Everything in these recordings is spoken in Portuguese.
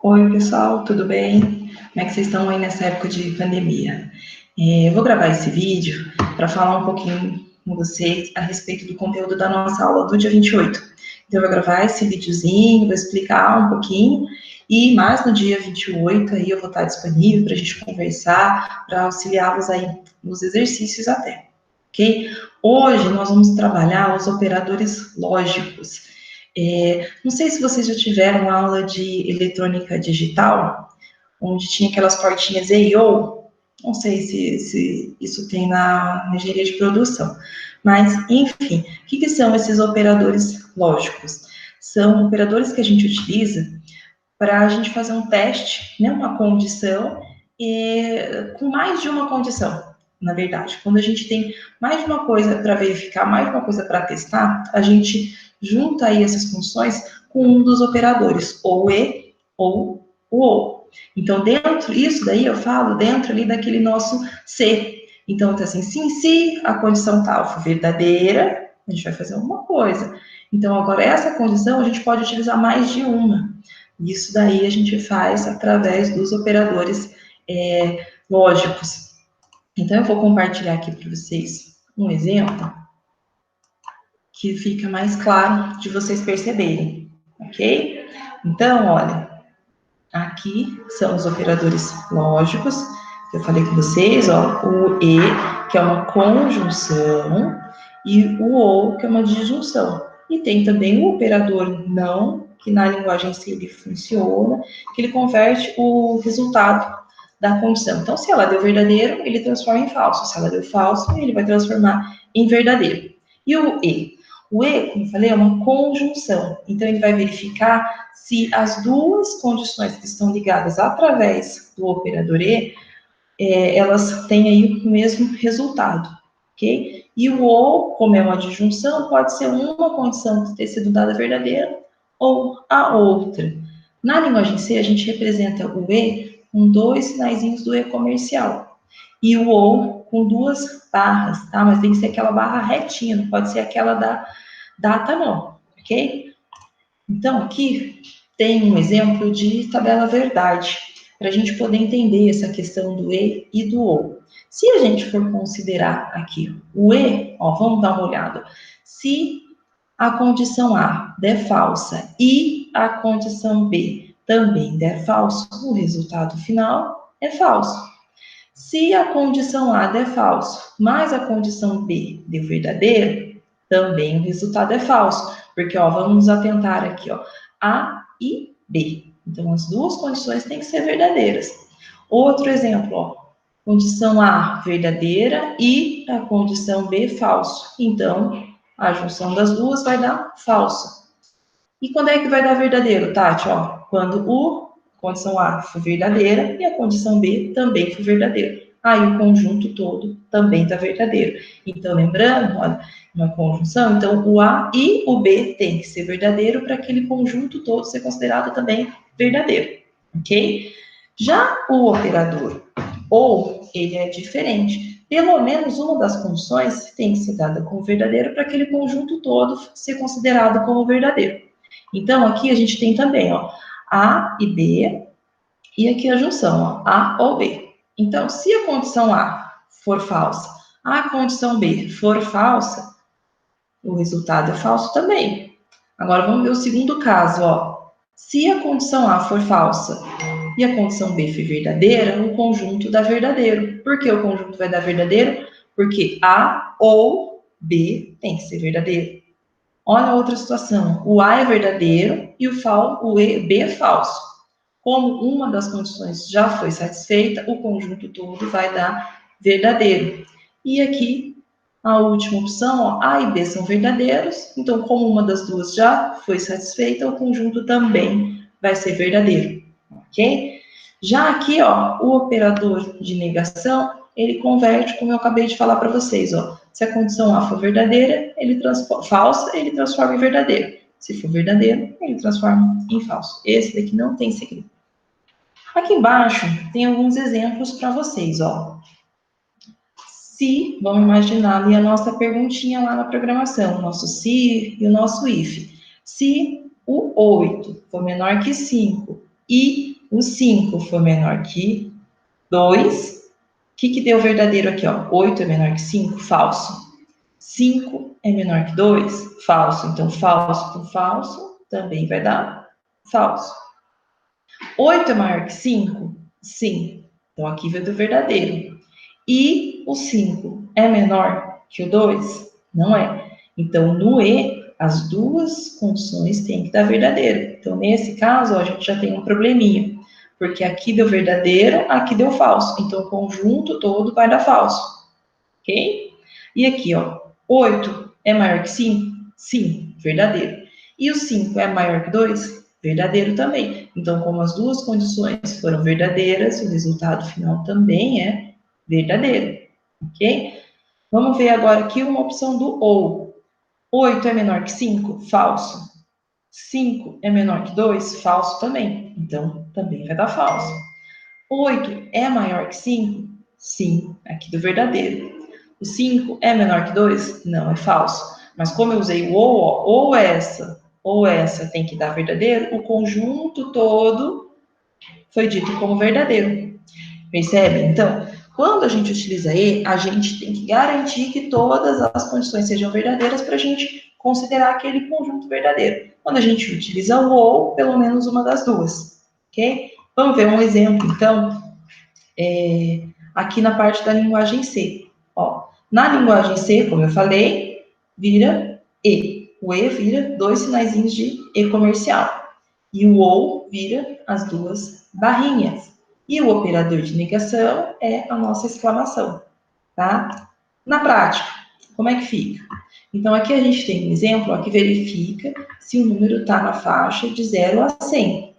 Oi, pessoal, tudo bem? Como é que vocês estão aí nessa época de pandemia? Eu vou gravar esse vídeo para falar um pouquinho com vocês a respeito do conteúdo da nossa aula do dia 28. Então, eu vou gravar esse videozinho, vou explicar um pouquinho, e mais no dia 28 aí eu vou estar disponível para a gente conversar, para auxiliá-los aí nos exercícios até, ok? Hoje nós vamos trabalhar os operadores lógicos. Não sei se vocês já tiveram aula de eletrônica digital, onde tinha aquelas portinhas EIO. Não sei se isso tem na engenharia de produção. Mas, enfim, o que são esses operadores lógicos? São operadores que a gente utiliza para a gente fazer um teste, né, uma condição, com mais de uma condição, na verdade. Quando a gente tem mais de uma coisa para verificar, mais de uma coisa para testar, a gente junta aí essas funções com um dos operadores, ou e ou o ou. Então, dentro, isso daí eu falo dentro ali daquele nosso se. Então, tá assim, sim, se a condição tal for verdadeira, a gente vai fazer alguma coisa. Então, agora, essa condição a gente pode utilizar mais de uma. Isso daí a gente faz através dos operadores lógicos. Então, eu vou compartilhar aqui para vocês um exemplo que fica mais claro de vocês perceberem, ok? Então, olha, aqui são os operadores lógicos, que eu falei com vocês, ó, o e, que é uma conjunção, e o ou, que é uma disjunção. E tem também o operador não, que na linguagem C ele funciona, que ele converte o resultado da condição. Então, se ela deu verdadeiro, ele transforma em falso. Se ela deu falso, ele vai transformar em verdadeiro. E o e? O e, como eu falei, é uma conjunção. Então, ele vai verificar se as duas condições que estão ligadas através do operador e, elas têm aí o mesmo resultado, ok? E o ou, como é uma disjunção, pode ser uma condição ter sido dada verdadeira ou a outra. Na linguagem C, a gente representa o e com dois sinaizinhos do e comercial e o ou com duas barras, tá? Mas tem que ser aquela barra retinha, não pode ser aquela da data não, ok? Então, aqui tem um exemplo de tabela verdade, para a gente poder entender essa questão do e do ou. Se a gente for considerar aqui o e, ó, vamos dar uma olhada. Se a condição A der falsa e a condição B também der falso, o resultado final é falso. Se a condição A der falso, mas a condição B deu verdadeiro, também o resultado é falso, porque, ó, vamos nos atentar aqui, ó, A e B. Então, as duas condições têm que ser verdadeiras. Outro exemplo, ó, condição A verdadeira e a condição B falso. Então, a junção das duas vai dar falso. E quando é que vai dar verdadeiro, Tati? Ó, quando a condição A for verdadeira e a condição B também for verdadeira. Aí o conjunto todo também está verdadeiro. Então, lembrando, olha, uma conjunção, então o A e o B tem que ser verdadeiro para aquele conjunto todo ser considerado também verdadeiro, ok? Já o operador ou, ele é diferente. Pelo menos uma das condições tem que ser dada como verdadeiro para aquele conjunto todo ser considerado como verdadeiro. Então, aqui a gente tem também, ó, A e B, e aqui a junção, ó, A ou B. Então, se a condição A for falsa, a condição B for falsa, o resultado é falso também. Agora, vamos ver o segundo caso, ó. Se a condição A for falsa e a condição B for verdadeira, o conjunto dá verdadeiro. Por que o conjunto vai dar verdadeiro? Porque A ou B tem que ser verdadeiro. Olha a outra situação. O A é verdadeiro e o B é falso. Como uma das condições já foi satisfeita, o conjunto todo vai dar verdadeiro. E aqui, a última opção, ó, A e B são verdadeiros, então, como uma das duas já foi satisfeita, o conjunto também vai ser verdadeiro, ok? Já aqui, ó, o operador de negação, ele converte, como eu acabei de falar para vocês, ó. Se a condição A for verdadeira, falsa, ele transforma em verdadeiro. Se for verdadeiro, ele transforma em falso. Esse daqui não tem segredo. Aqui embaixo tem alguns exemplos para vocês, ó. Se, vamos imaginar ali a nossa perguntinha lá na programação, o nosso se e o nosso if. Se o 8 for menor que 5 e o 5 for menor que 2, o que deu verdadeiro aqui, ó? 8 é menor que 5, falso. 5 é menor que 2, falso. Então, falso com falso também vai dar falso. 8 é maior que 5? Sim. Então, aqui vai do verdadeiro. E o 5 é menor que o 2? Não é. Então, no E, as duas condições têm que dar verdadeiro. Então, nesse caso, ó, a gente já tem um probleminha. Porque aqui deu verdadeiro, aqui deu falso. Então, o conjunto todo vai dar falso. Ok? E aqui, ó, 8 é maior que 5? Sim, verdadeiro. E o 5 é maior que 2? Verdadeiro também. Então, como as duas condições foram verdadeiras, o resultado final também é verdadeiro. Ok? Vamos ver agora aqui uma opção do ou. 8 é menor que 5? Falso. 5 é menor que 2? Falso também. Então, também vai dar falso. 8 é maior que 5? Sim, aqui do verdadeiro. O 5 é menor que 2? Não, é falso. Mas como eu usei o ou essa tem que dar verdadeiro, o conjunto todo foi dito como verdadeiro. Percebe? Então, quando a gente utiliza e, a gente tem que garantir que todas as condições sejam verdadeiras para a gente considerar aquele conjunto verdadeiro. Quando a gente utiliza o ou, pelo menos uma das duas. Ok? Vamos ver um exemplo, então, aqui na parte da linguagem C. Ó, na linguagem C, como eu falei, vira E. O E vira dois sinaizinhos de E comercial. E o OU vira as duas barrinhas. E o operador de negação é a nossa exclamação, tá? Na prática, como é que fica? Então, aqui a gente tem um exemplo ó, que verifica se o número está na faixa de 0 a 100.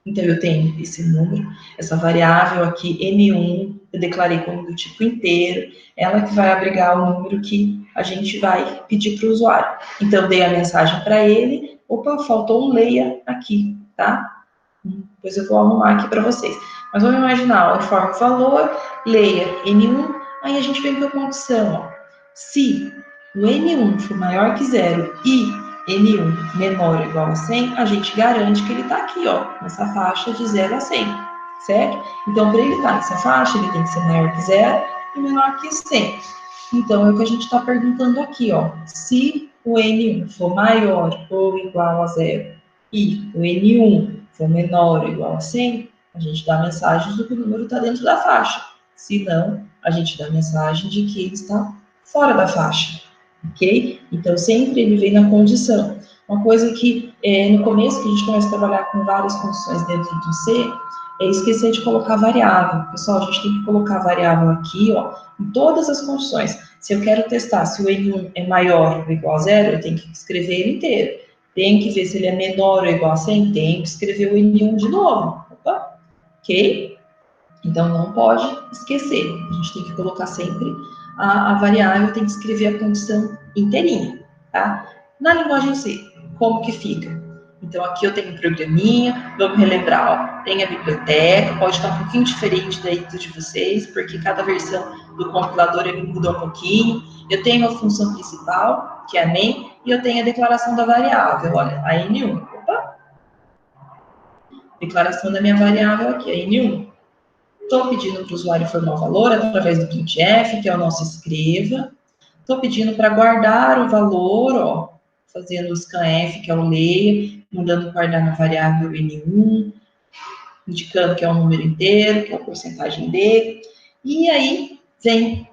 Então, eu tenho esse número, essa variável aqui, N1, eu declarei como do tipo inteiro, ela que vai abrigar o número que a gente vai pedir para o usuário. Então, eu dei a mensagem para ele, opa, faltou um leia aqui, tá? Depois eu vou arrumar aqui para vocês. Mas vamos imaginar, ó, informa o valor, leia N1, aí a gente vem com a condição, ó. Se o N1 for maior que 0 e N1 menor ou igual a 100, a gente garante que ele está aqui, ó, nessa faixa de 0 a 100, certo? Então, para ele estar nessa faixa, ele tem que ser maior que 0 e menor que 100. Então, é o que a gente está perguntando aqui, ó. Se o N1 for maior ou igual a 0 e o N1 for menor ou igual a 100, a gente dá a mensagem de que o número está dentro da faixa. Se não, a gente dá a mensagem de que ele está fora da faixa, ok? Então, sempre ele vem na condição. Uma coisa que, no começo, que a gente começa a trabalhar com várias condições dentro do C, é esquecer de colocar variável. Pessoal, a gente tem que colocar variável aqui, ó, em todas as condições. Se eu quero testar se o N1 é maior ou igual a 0, eu tenho que escrever ele inteiro. Tem que ver se ele é menor ou igual a 100, tem que escrever o N1 de novo. Opa, ok? Então, não pode esquecer. A gente tem que colocar sempre a variável, tem que escrever a condição inteirinha, tá? Na linguagem C, como que fica? Então, aqui eu tenho um programinha, vamos relembrar, ó, tem a biblioteca, pode estar um pouquinho diferente daí do de vocês, porque cada versão do compilador ele muda um pouquinho. Eu tenho a função principal, que é a main, e eu tenho a declaração da variável, olha, a N1. Opa! Declaração da minha variável aqui, a N1. Estou pedindo para o usuário informar o valor através do printf, que é o nosso escreva. Estou pedindo para guardar o valor, ó, fazendo o scanf, que é o leia, mandando guardar na variável N1, indicando que é um número inteiro, que é a porcentagem dele. E aí vem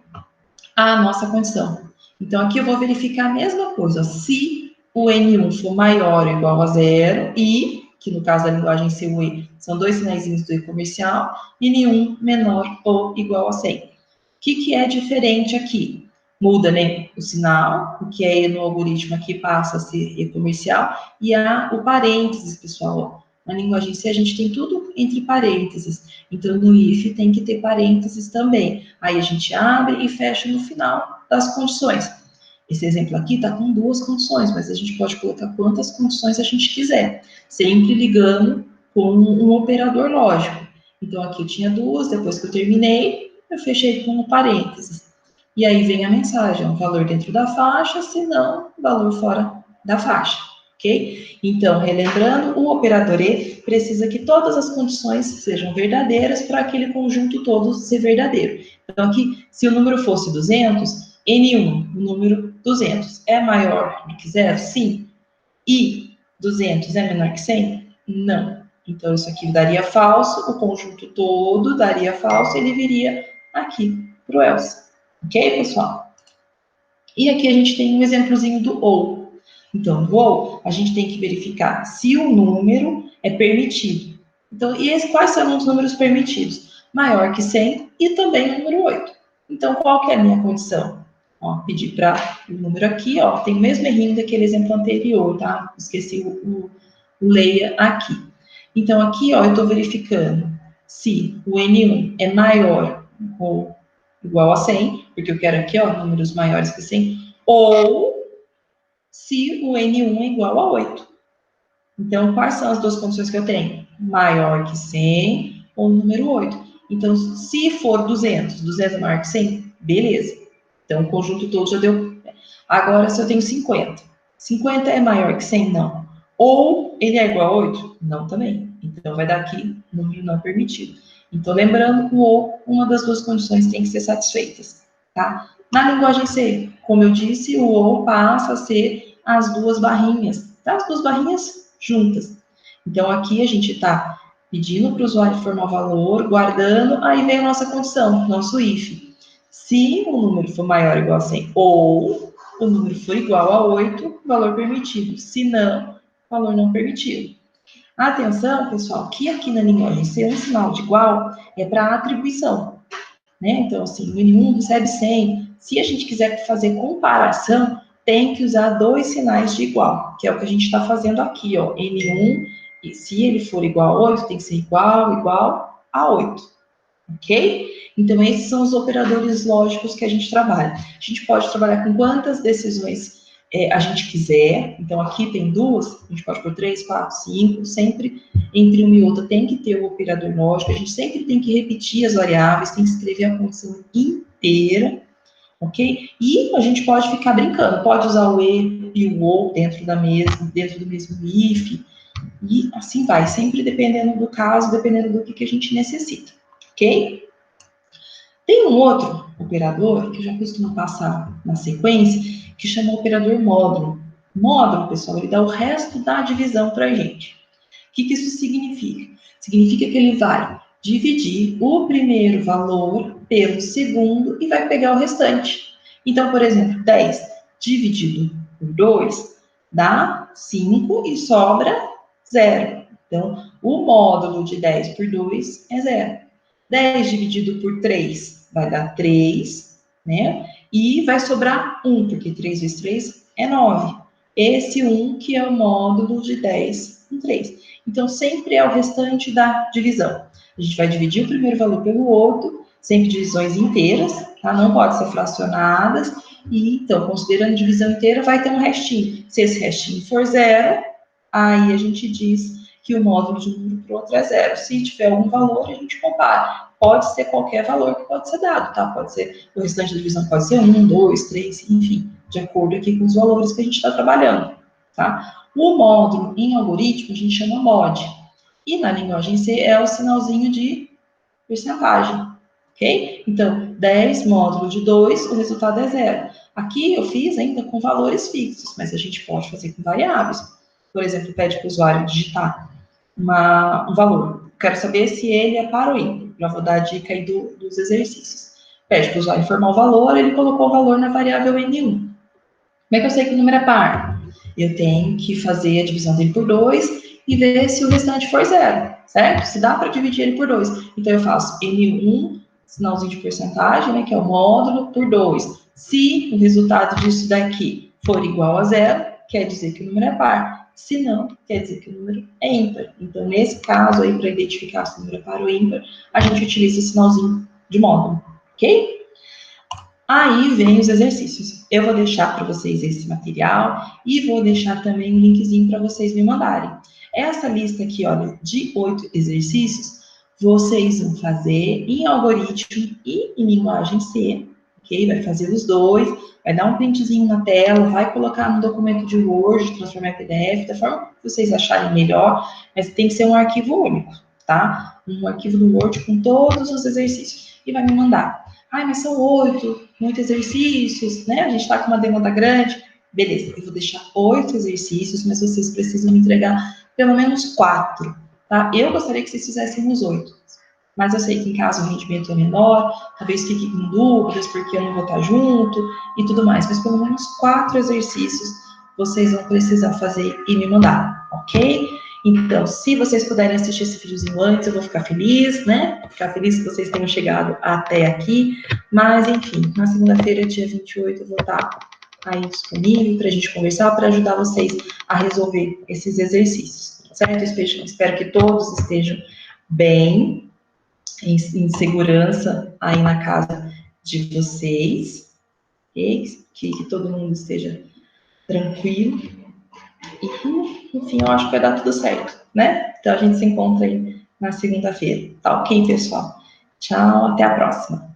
a nossa condição. Então, aqui eu vou verificar a mesma coisa. Se o N1 for maior ou igual a 0 e, que no caso da linguagem C, o E, são dois sinaizinhos do E comercial, e N1 menor ou igual a 100. O que é diferente aqui? Muda, né, o sinal, o que é E no algoritmo aqui passa a ser E comercial, e o parênteses, pessoal. Na linguagem C, a gente tem tudo entre parênteses. Então, no if tem que ter parênteses também. Aí a gente abre e fecha no final das condições. Esse exemplo aqui está com duas condições, mas a gente pode colocar quantas condições a gente quiser, sempre ligando com um operador lógico. Então, aqui eu tinha duas, depois que eu terminei, eu fechei com um parênteses. E aí vem a mensagem, um valor dentro da faixa, se não, valor fora da faixa. ok? Então, relembrando, o operador E precisa que todas as condições sejam verdadeiras para aquele conjunto todo ser verdadeiro. Então, aqui, se o número fosse 200, N1, o número 200, é maior do que zero? Sim. E 200 é menor que 100? Não. Então, isso aqui daria falso, o conjunto todo daria falso, ele viria aqui para o else. Ok, pessoal? E aqui a gente tem um exemplozinho do ou. Então, no ou, a gente tem que verificar se o número é permitido. Então, quais são os números permitidos? Maior que 100 e também o número 8. Então, qual que é a minha condição? Ó, pedir para o número aqui, ó, tem o mesmo errinho daquele exemplo anterior, tá? Esqueci o leia aqui. Então, aqui, ó, eu estou verificando se o N1 é maior ou igual a 100, porque eu quero aqui, ó, números maiores que 100, ou se o N1 é igual a 8. Então, quais são as duas condições que eu tenho? Maior que 100 ou número 8. Então, se for 200, 200 é maior que 100, beleza. Então, o conjunto todo já deu. Agora, se eu tenho 50, 50 é maior que 100? Não. Ou ele é igual a 8? Não também. Então, vai dar aqui número não permitido. Então, lembrando, o ou, uma das duas condições tem que ser satisfeitas, tá? Na linguagem C, como eu disse, o ou passa a ser as duas barrinhas, tá? As duas barrinhas juntas. Então, aqui a gente está pedindo para o usuário formar o valor, guardando, aí vem a nossa condição, nosso if. Se o número for maior ou igual a 100, ou o número for igual a 8, valor permitido. Se não, valor não permitido. Atenção, pessoal, que aqui na linguagem C, um sinal de igual é para atribuição, né? Então, assim, o N1 recebe 100. Se a gente quiser fazer comparação, tem que usar dois sinais de igual, que é o que a gente está fazendo aqui, ó. N1, e se ele for igual a 8, tem que ser igual a 8, ok? Então, esses são os operadores lógicos que a gente trabalha. A gente pode trabalhar com quantas decisões a gente quiser. Então, aqui tem duas, a gente pode pôr 3, 4, 5, sempre entre uma e outra tem que ter o operador lógico, a gente sempre tem que repetir as variáveis, tem que escrever a condição inteira, ok? E a gente pode ficar brincando, pode usar o e o ou dentro do mesmo if, e assim vai, sempre dependendo do caso, dependendo do que a gente necessita, ok? Tem um outro operador, que eu já costumo passar na sequência, que chama operador módulo. Módulo, pessoal, ele dá o resto da divisão para a gente. O que isso significa? Significa que ele vai dividir o primeiro valor pelo segundo e vai pegar o restante. Então, por exemplo, 10 dividido por 2 dá 5 e sobra 0. Então, o módulo de 10 por 2 é 0. 10 dividido por 3 vai dar 3, né? E vai sobrar 1, porque 3 vezes 3 é 9. Esse 1 que é o módulo de 10 em 3. Então, sempre é o restante da divisão. A gente vai dividir o primeiro valor pelo outro, sempre divisões inteiras, tá? Não pode ser fracionadas. E, então, considerando divisão inteira, vai ter um restinho. Se esse restinho for 0, aí a gente diz que o módulo de um número para o outro é 0. Se tiver algum valor, a gente compara. Pode ser qualquer valor que pode ser dado, tá? Pode ser, o restante da divisão pode ser 1, 2, 3, enfim, de acordo aqui com os valores que a gente está trabalhando, tá? O módulo em algoritmo a gente chama mod. E na linguagem C é o sinalzinho de porcentagem, ok? Então, 10 módulo de 2, o resultado é 0. Aqui eu fiz ainda com valores fixos, mas a gente pode fazer com variáveis. Por exemplo, pede para o usuário digitar um valor. Quero saber se ele é par ou ímpar. Já vou dar a dica aí dos exercícios. Pede para o usuário informar o valor, ele colocou o valor na variável N1. Como é que eu sei que o número é par? Eu tenho que fazer a divisão dele por 2 e ver se o restante for 0, certo? Se dá para dividir ele por 2. Então, eu faço N1, sinalzinho de porcentagem, né, que é o módulo, por 2. Se o resultado disso daqui for igual a 0, quer dizer que o número é par. Se não, quer dizer que o número é ímpar. Então, nesse caso aí, para identificar se o número é par ou ímpar, a gente utiliza esse sinalzinho de módulo, ok? Aí vem os exercícios. Eu vou deixar para vocês esse material e vou deixar também um linkzinho para vocês me mandarem. Essa lista aqui, olha, de 8 exercícios, vocês vão fazer em algoritmo e em linguagem C, ok? Vai fazer os dois, vai dar um printzinho na tela, vai colocar no documento de Word, transformar em PDF, da forma que vocês acharem melhor, mas tem que ser um arquivo único, tá? Um arquivo do Word com todos os exercícios. E vai me mandar. Ai, mas são 8, muitos exercícios, né? A gente tá com uma demanda grande. Beleza, eu vou deixar 8 exercícios, mas vocês precisam me entregar pelo menos 4, tá? Eu gostaria que vocês fizessem os 8. Mas eu sei que em caso o rendimento é menor, talvez fique com dúvidas, porque eu não vou estar junto e tudo mais. Mas pelo menos 4 exercícios vocês vão precisar fazer e me mandar, ok? Então, se vocês puderem assistir esse videozinho antes, eu vou ficar feliz, né? Ficar feliz que vocês tenham chegado até aqui. Mas, enfim, na segunda-feira, dia 28, eu vou estar aí disponível para a gente conversar, para ajudar vocês a resolver esses exercícios, certo? Espero que todos estejam bem, em segurança aí na casa de vocês, e que todo mundo esteja tranquilo. E, enfim, eu acho que vai dar tudo certo, né? Então a gente se encontra aí na segunda-feira. Tá ok, pessoal? Tchau, até a próxima.